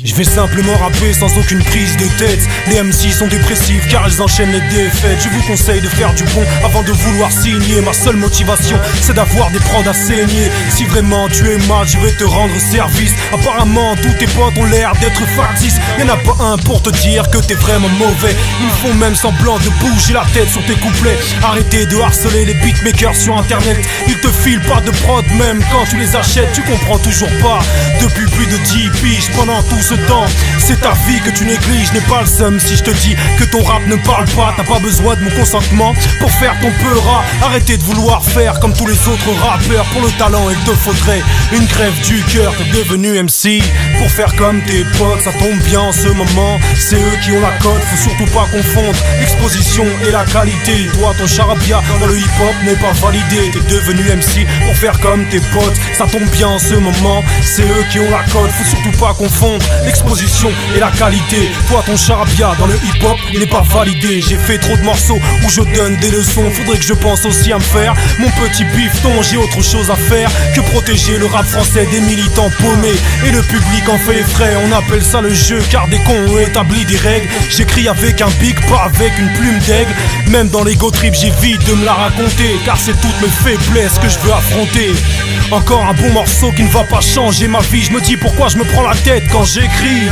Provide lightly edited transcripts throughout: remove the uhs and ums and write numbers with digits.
Je vais simplement rapper sans aucune prise de tête. Les MC sont dépressifs car ils enchaînent les défaites. Je vous conseille de faire du bon avant de vouloir signer. Ma seule motivation c'est d'avoir des prods à saigner. Si vraiment tu es mal, je vais te rendre service. Apparemment tous tes potes ont l'air d'être factices. Y'en a pas un pour te dire que t'es vraiment mauvais. Ils font même semblant de bouger la tête sur tes couplets. Arrêtez de harceler les beatmakers sur internet. Ils te filent pas de prod même quand tu les achètes. Tu comprends toujours pas. Depuis plus de 10 piges pendant tout ce temps, c'est ta vie que tu négliges. N'ai pas le seum si je te dis que ton rap ne parle pas. T'as pas besoin de mon consentement pour faire ton peur. Arrêtez de vouloir faire comme tous les autres rappeurs. Pour le talent il te faudrait une grève du cœur. T'es devenu MC pour faire comme tes potes. Ça tombe bien en ce moment, c'est eux qui ont la cote. Faut surtout pas confondre l'exposition et la qualité. Toi ton charabia dans le hip hop n'est pas validé. T'es devenu MC pour faire comme tes potes. Ça tombe bien en ce moment, c'est eux qui ont la cote. Faut surtout pas confondre l'exposition et la qualité. Toi ton charabia dans le hip hop il n'est pas validé. J'ai fait trop de morceaux où je donne des leçons. Faudrait que je pense aussi à me faire mon petit bifton. J'ai autre chose à faire que protéger le rap français des militants paumés. Et le public en fait les frais. On appelle ça le jeu car des cons ont établi des règles. J'écris avec un bic, pas avec une plume d'aigle. Même dans l'ego trip j'évite de me la raconter, car c'est toutes mes faiblesses que je veux affronter. Encore un bon morceau qui ne va pas changer ma vie. Je me dis pourquoi je me prends la tête quand j'écris.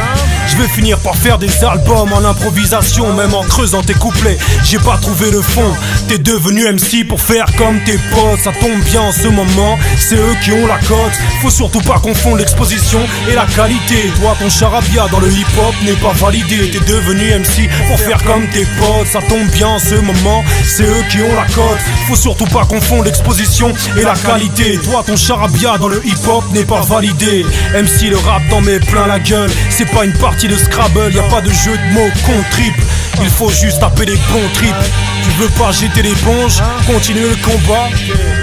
Je vais finir par faire des albums en improvisation, même en creusant tes couplets. J'ai pas trouvé le fond. T'es devenu MC pour faire comme tes potes. Ça tombe bien en ce moment, c'est eux qui ont la cote. Faut surtout pas confondre l'exposition et la qualité. Toi ton charabia dans le hip hop n'est pas validé. T'es devenu MC pour faire comme tes potes. Ça tombe bien en ce moment, c'est eux qui ont la cote. Faut surtout pas confondre l'exposition et la qualité. Toi ton charabia dans le hip hop n'est pas validé. MC le rap t'en met plein la gueule. C'est pas une partie de Scrabble, y a pas de jeu de mots con trip. Il faut juste taper les bons trips. Tu veux pas jeter l'éponge, continuer le combat.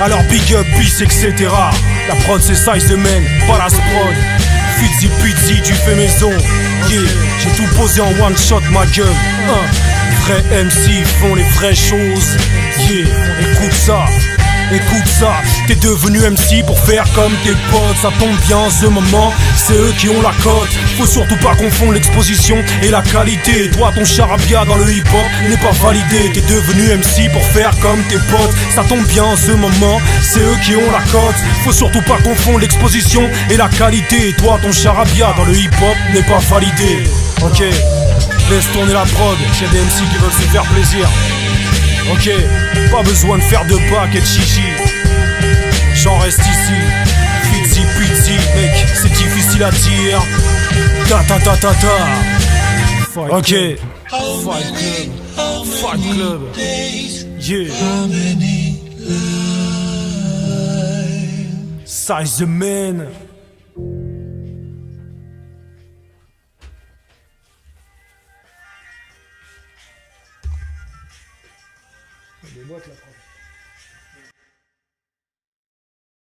Alors big up, peace, etc. La prod c'est Size the Man, Palace Prod. Fitzy Pizzy, tu fais maison. Yeah, j'ai tout posé en one shot ma gueule. Vrais MC font les vraies choses. Yeah, écoute ça. Écoute ça, t'es devenu MC pour faire comme tes potes. Ça tombe bien en ce moment, c'est eux qui ont la cote. Faut surtout pas confondre l'exposition et la qualité. Toi ton charabia dans le hip hop n'est pas validé. T'es devenu MC pour faire comme tes potes. Ça tombe bien en ce moment, c'est eux qui ont la cote. Faut surtout pas confondre l'exposition et la qualité. Toi ton charabia dans le hip hop n'est pas validé. Ok, laisse tourner la prod, y'a des MC qui veulent se faire plaisir. Ok, pas besoin de faire de bac et de chichi. J'en reste ici. Fitzy Pizzy, mec, c'est difficile à dire. Ta ta ta ta ta. Ok. Fight Club. Fight Club. Yeah. Size the Man. Des boîtes là,